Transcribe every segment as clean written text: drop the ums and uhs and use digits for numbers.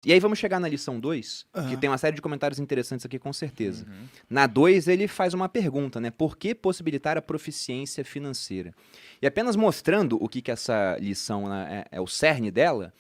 E aí vamos chegar na lição 2, que tem uma série de comentários interessantes aqui com certeza. Na 2 ele faz uma pergunta, né? Por que possibilitar a proficiência financeira? E apenas mostrando o que essa lição, né, é o cerne dela,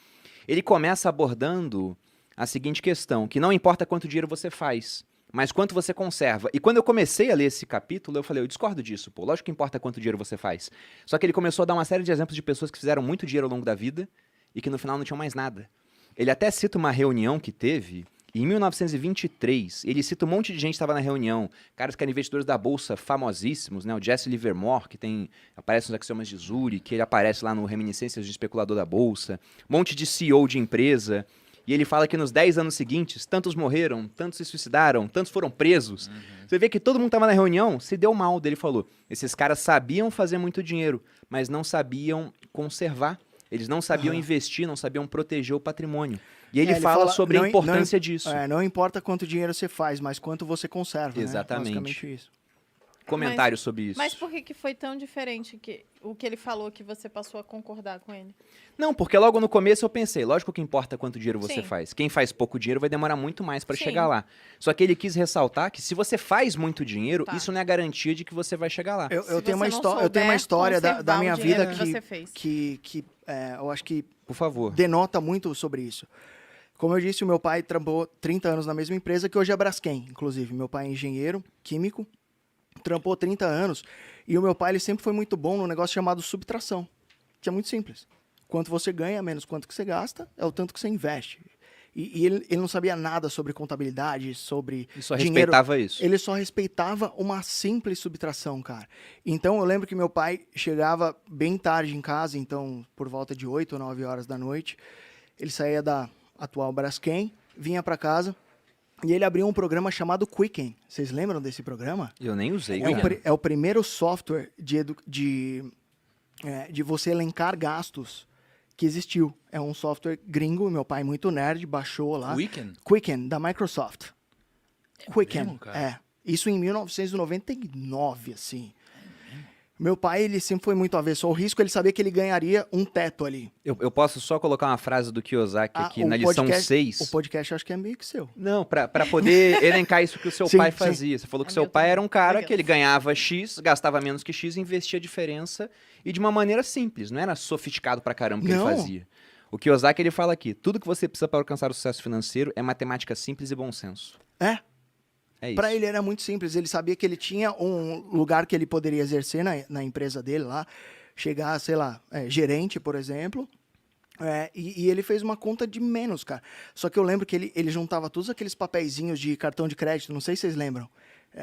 ele começa abordando a seguinte questão, que não importa quanto dinheiro você faz, mas quanto você conserva. E quando eu comecei a ler esse capítulo, eu falei, eu discordo disso, pô. Lógico que importa quanto dinheiro você faz. Só que ele começou a dar uma série de exemplos de pessoas que fizeram muito dinheiro ao longo da vida e que no final não tinham mais nada. Ele até cita uma reunião que teve em 1923. Ele cita um monte de gente que estava na reunião. Caras que eram investidores da Bolsa famosíssimos, né? O Jesse Livermore, que aparece nos Axiomas de Zurich, que ele aparece lá no Reminiscências de Especulador da Bolsa. Um monte de CEO de empresa. E ele fala que nos 10 anos seguintes, tantos morreram, tantos se suicidaram, tantos foram presos. Você vê que todo mundo estava na reunião, se deu mal. Ele falou, esses caras sabiam fazer muito dinheiro, mas não sabiam conservar. Eles não sabiam investir, não sabiam proteger o patrimônio. E ele fala sobre a importância disso. Não importa quanto dinheiro você faz, mas quanto você conserva. Exatamente. Né? Basicamente isso. Comentário sobre isso. Mas por que foi tão diferente o que ele falou que você passou a concordar com ele? Não, porque logo no começo eu pensei, lógico que importa quanto dinheiro você faz. Quem faz pouco dinheiro vai demorar muito mais para chegar lá. Só que ele quis ressaltar que se você faz muito dinheiro, isso não é garantia de que você vai chegar lá. Eu tenho uma história da minha vida que eu acho que por favor, denota muito sobre isso. Como eu disse, o meu pai trampou 30 anos na mesma empresa que hoje é a Braskem, inclusive. Meu pai é engenheiro químico, trampou 30 anos, e o meu pai ele sempre foi muito bom num negócio chamado subtração, que é muito simples. Quanto você ganha, menos quanto que você gasta, é o tanto que você investe. E ele não sabia nada sobre contabilidade, sobre ele só dinheiro. Respeitava isso. Ele só respeitava uma simples subtração, cara. Então, eu lembro que meu pai chegava bem tarde em casa, então, por volta de 8 ou 9 horas da noite, ele saía da atual Braskem, vinha para casa, e ele abriu um programa chamado Quicken. Vocês lembram desse programa? Eu nem usei. É o primeiro software de você elencar gastos que existiu. É um software gringo, meu pai muito nerd, baixou lá. Quicken, da Microsoft. Quicken, mesmo, cara? Isso em 1999, assim. Meu pai, ele sempre foi muito avesso ao risco, ele sabia que ele ganharia um teto ali. Eu posso só colocar uma frase do Kiyosaki aqui na lição 6? O podcast acho que é meio que seu. Não, pra poder elencar isso que o seu pai fazia. Você falou que seu pai era um cara que ele ganhava X, gastava menos que X, investia a diferença e de uma maneira simples, não era sofisticado pra caramba que ele fazia. O Kiyosaki, ele fala aqui, tudo que você precisa para alcançar o sucesso financeiro é matemática simples e bom senso. É isso. Para ele era muito simples, ele sabia que ele tinha um lugar que ele poderia exercer na empresa dele lá, chegar, sei lá, gerente, por exemplo, e ele fez uma conta de menos, cara. Só que eu lembro que ele juntava todos aqueles papeizinhos de cartão de crédito, não sei se vocês lembram.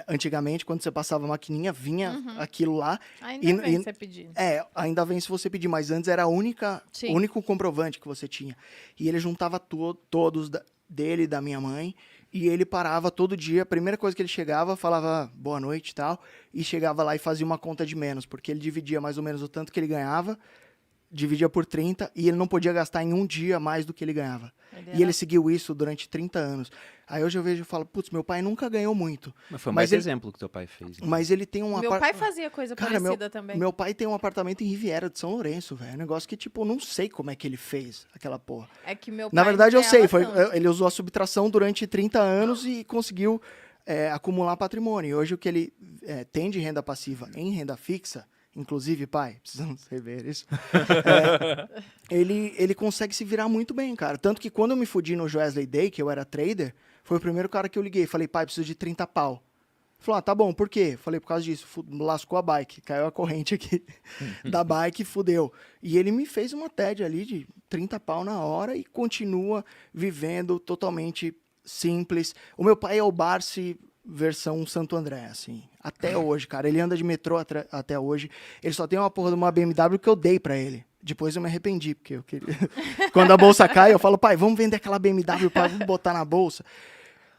Antigamente, quando você passava a maquininha, vinha aquilo lá. Ainda vem se você pedir. Ainda vem se você pedir, mas antes era o único comprovante que você tinha. E ele juntava todos dele e da minha mãe, e ele parava todo dia, a primeira coisa que ele chegava, falava boa noite e tal, e chegava lá e fazia uma conta de menos, porque ele dividia mais ou menos o tanto que ele ganhava, dividia por 30, e ele não podia gastar em um dia mais do que ele ganhava. Ele seguiu isso durante 30 anos. Aí hoje eu vejo e falo, putz, meu pai nunca ganhou muito. Mas foi mais exemplo que teu pai fez. Né? Mas ele tem um Meu pai fazia coisa parecida também. Meu pai tem um apartamento em Riviera de São Lourenço, velho. Um negócio que, tipo, eu não sei como é que ele fez aquela porra. É que meu pai Na verdade, eu sei. Ele usou a subtração durante 30 anos e conseguiu acumular patrimônio. E hoje o que ele tem de renda passiva em renda fixa, inclusive, pai, precisamos rever isso, ele consegue se virar muito bem, cara. Tanto que quando eu me fudi no Joesley Day, que eu era trader, foi o primeiro cara que eu liguei. Falei, pai, preciso de 30 pau. Ele falou, tá bom, por quê? Falei, por causa disso. Lascou a bike, caiu a corrente aqui da bike, fudeu. E ele me fez uma TED ali de 30 pau na hora e continua vivendo totalmente simples. O meu pai é o Barsi versão Santo André, assim. Até hoje, cara. Ele anda de metrô até hoje. Ele só tem uma porra de uma BMW que eu dei pra ele. Depois eu me arrependi, porque eu queria... Quando a bolsa cai, eu falo, pai, vamos vender aquela BMW, pai, vamos botar na bolsa.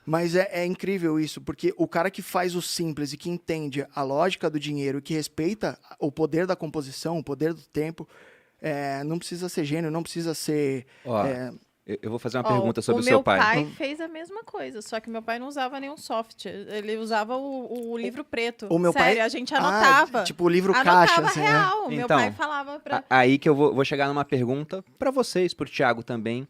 Mas é incrível isso, porque o cara que faz o simples e que entende a lógica do dinheiro, que respeita o poder da composição, o poder do tempo, não precisa ser gênio, não precisa ser... Eu vou fazer uma pergunta sobre o seu pai. O meu pai fez a mesma coisa, só que meu pai não usava nenhum software. Ele usava o livro preto. O meu Sério, pai... a gente anotava. Tipo o livro caixa, assim, real. Né? Meu Então, pai falava aí que eu vou chegar numa pergunta para vocês, pro Thiago também,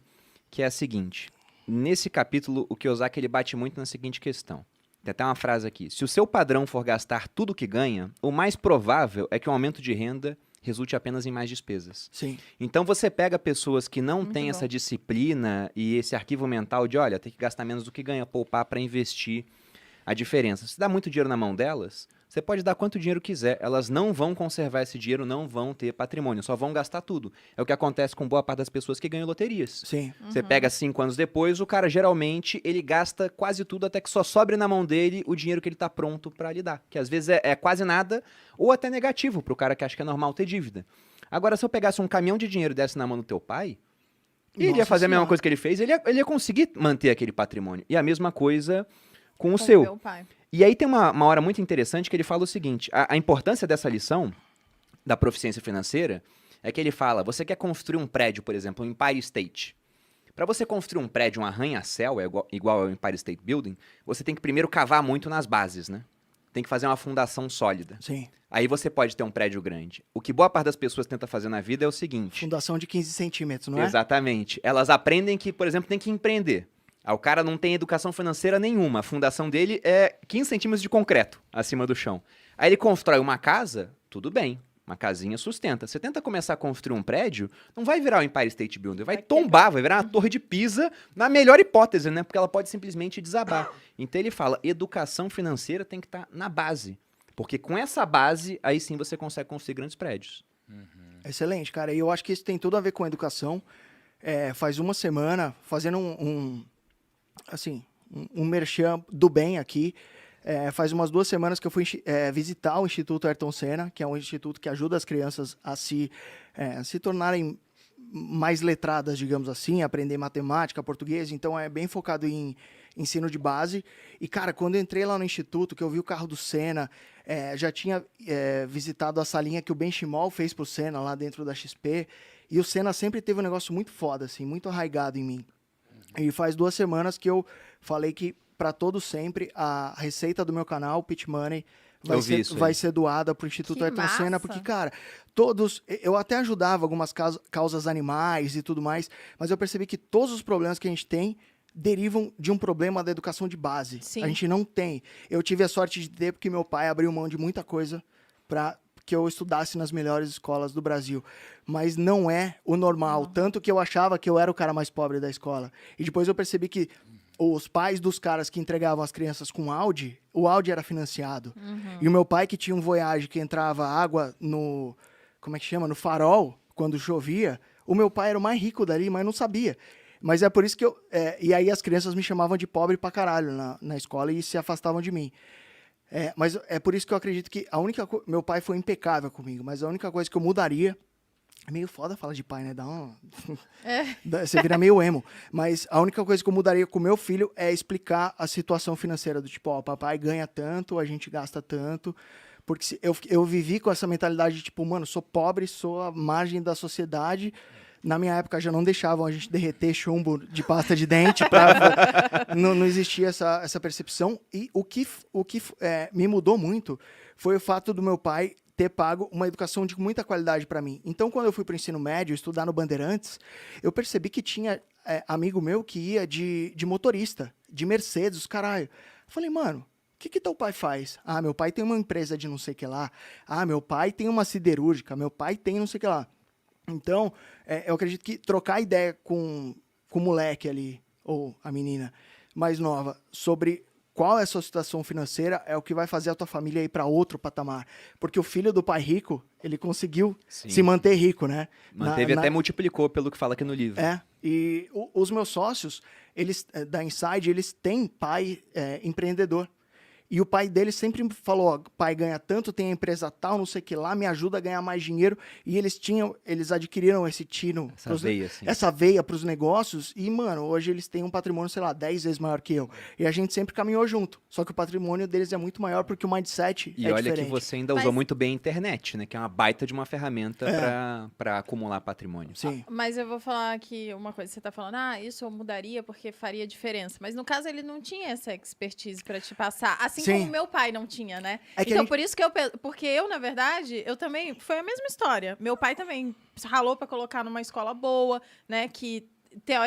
que é a seguinte. nesse capítulo, o Kiyosaki ele bate muito na seguinte questão. Tem até uma frase aqui. Se o seu padrão for gastar tudo que ganha, o mais provável é que um aumento de renda resulte apenas em mais despesas. Sim. Então você pega pessoas que não Muito têm bom. essa disciplina e esse arquivo mental de, olha, tem que gastar menos do que ganha, poupar para investir a diferença. Se dá muito dinheiro na mão delas, você pode dar quanto dinheiro quiser, elas não vão conservar esse dinheiro, não vão ter patrimônio, só vão gastar tudo. É o que acontece com boa parte das pessoas que ganham loterias. Sim. Você pega 5 anos depois, o cara geralmente ele gasta quase tudo até que só sobre na mão dele o dinheiro que ele tá pronto para lidar. Que às vezes é quase nada ou até negativo pro cara que acha que é normal ter dívida. Agora, se eu pegasse um caminhão de dinheiro e desse na mão do teu pai, ele ia Nossa fazer a mesma Senhora. coisa que ele fez, ele ia conseguir manter aquele patrimônio. E a mesma coisa com o Com seu. meu pai. E aí tem uma hora muito interessante que ele fala o seguinte, a importância dessa lição da proficiência financeira é que ele fala, você quer construir um prédio, por exemplo, um Empire State. Para você construir um prédio, um arranha-céu, igual ao Empire State Building, você tem que primeiro cavar muito nas bases, né? Tem que fazer uma fundação sólida. Sim. Aí você pode ter um prédio grande. O que boa parte das pessoas tenta fazer na vida é o seguinte. Fundação de 15 centímetros, não é? Exatamente. Elas aprendem que, por exemplo, tem que empreender. Aí o cara não tem educação financeira nenhuma. A fundação dele é 15 centímetros de concreto acima do chão. Aí ele constrói uma casa, tudo bem. Uma casinha sustenta. Você tenta começar a construir um prédio, não vai virar o Empire State Building, vai tombar, vai virar uma torre de Pisa, na melhor hipótese, né? Porque ela pode simplesmente desabar. Então ele fala, educação financeira tem que estar na base. Porque com essa base, aí sim você consegue construir grandes prédios. Excelente, cara. E eu acho que isso tem tudo a ver com a educação. Faz uma semana, fazendo um merchan do bem aqui, faz umas 2 semanas que eu fui visitar o Instituto Ayrton Senna, que é um instituto que ajuda as crianças a se tornarem mais letradas, digamos assim, aprender matemática, português, então é bem focado em ensino de base. E, cara, quando eu entrei lá no instituto, que eu vi o carro do Senna, já tinha visitado a salinha que o Benchimol fez pro Senna lá dentro da XP, e o Senna sempre teve um negócio muito foda, assim, muito arraigado em mim. E faz 2 semanas que eu falei que, para todo sempre, a receita do meu canal, Pitch Money, vai ser doada pro Instituto Que Ayrton Senna, massa. porque, cara, eu até ajudava algumas causas animais e tudo mais, mas eu percebi que todos os problemas que a gente tem derivam de um problema da educação de base. Sim. A gente não tem. Eu tive a sorte de ter, porque meu pai abriu mão de muita coisa para que eu estudasse nas melhores escolas do Brasil. Mas não é o normal. Tanto que eu achava que eu era o cara mais pobre da escola. E depois eu percebi que os pais dos caras que entregavam as crianças com Audi, o Audi era financiado. E o meu pai, que tinha um Voyage que entrava água no... Como é que chama? No farol, quando chovia. O meu pai era o mais rico dali, mas não sabia. Mas é por isso que eu... e aí as crianças me chamavam de pobre pra caralho na escola e se afastavam de mim. Mas é por isso que eu acredito que meu pai foi impecável comigo, mas a única coisa que eu mudaria... É meio foda falar de pai, né? Você vira meio emo. Mas a única coisa que eu mudaria com o meu filho é explicar a situação financeira do tipo, ó, papai ganha tanto, a gente gasta tanto. Porque eu vivi com essa mentalidade de tipo, mano, sou pobre, sou a margem da sociedade. Na minha época já não deixavam a gente derreter chumbo de pasta de dente. Não existia essa percepção. E o que me mudou muito foi o fato do meu pai ter pago uma educação de muita qualidade para mim. Então, quando eu fui para o ensino médio, estudar no Bandeirantes, eu percebi que tinha amigo meu que ia de motorista, de Mercedes, caralho. Eu falei, mano, o que teu pai faz? Ah, meu pai tem uma empresa de não sei o que lá. Ah, meu pai tem uma siderúrgica. Meu pai tem não sei o que lá. Então, eu acredito que trocar ideia com o moleque ali, ou a menina mais nova, sobre qual é a sua situação financeira é o que vai fazer a tua família ir para outro patamar. Porque o filho do pai rico, ele conseguiu se manter rico, né? Manteve até multiplicou pelo que fala aqui no livro. E os meus sócios, eles da Inside, eles têm pai empreendedor. E o pai dele sempre falou, ó, pai ganha tanto, tem a empresa tal, não sei o que lá, me ajuda a ganhar mais dinheiro. E eles adquiriram esse tino, essa veia pros negócios. E, mano, hoje eles têm um patrimônio, sei lá, 10 vezes maior que eu. E a gente sempre caminhou junto. Só que o patrimônio deles é muito maior porque o mindset é diferente. E olha que você ainda usou muito bem a internet, né? Que é uma baita de uma ferramenta para acumular patrimônio. Sim. Mas eu vou falar aqui uma coisa. Você tá falando, isso eu mudaria porque faria diferença. Mas no caso, ele não tinha essa expertise para te passar. Assim como meu pai não tinha, né? Então, por isso que porque eu, na verdade, eu também... Foi a mesma história. Meu pai também ralou para colocar numa escola boa, né? Que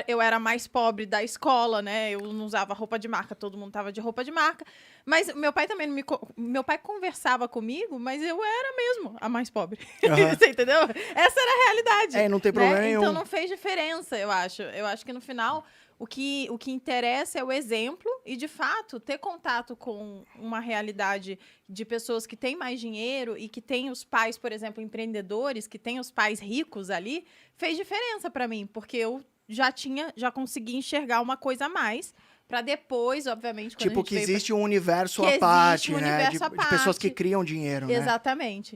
eu era mais pobre da escola, né? Eu não usava roupa de marca, todo mundo tava de roupa de marca. Mas meu pai também meu pai conversava comigo, mas eu era mesmo a mais pobre. Você entendeu? Essa era a realidade. Não tem problema nenhum. Então não fez diferença, eu acho. Eu acho que no final o que interessa é o exemplo e, de fato, ter contato com uma realidade de pessoas que têm mais dinheiro e que têm os pais, por exemplo, empreendedores, que têm os pais ricos ali, fez diferença para mim, porque eu já consegui enxergar uma coisa a mais para depois, obviamente, quando tipo, que existe um universo à parte, né? De pessoas que criam dinheiro, né? Exatamente.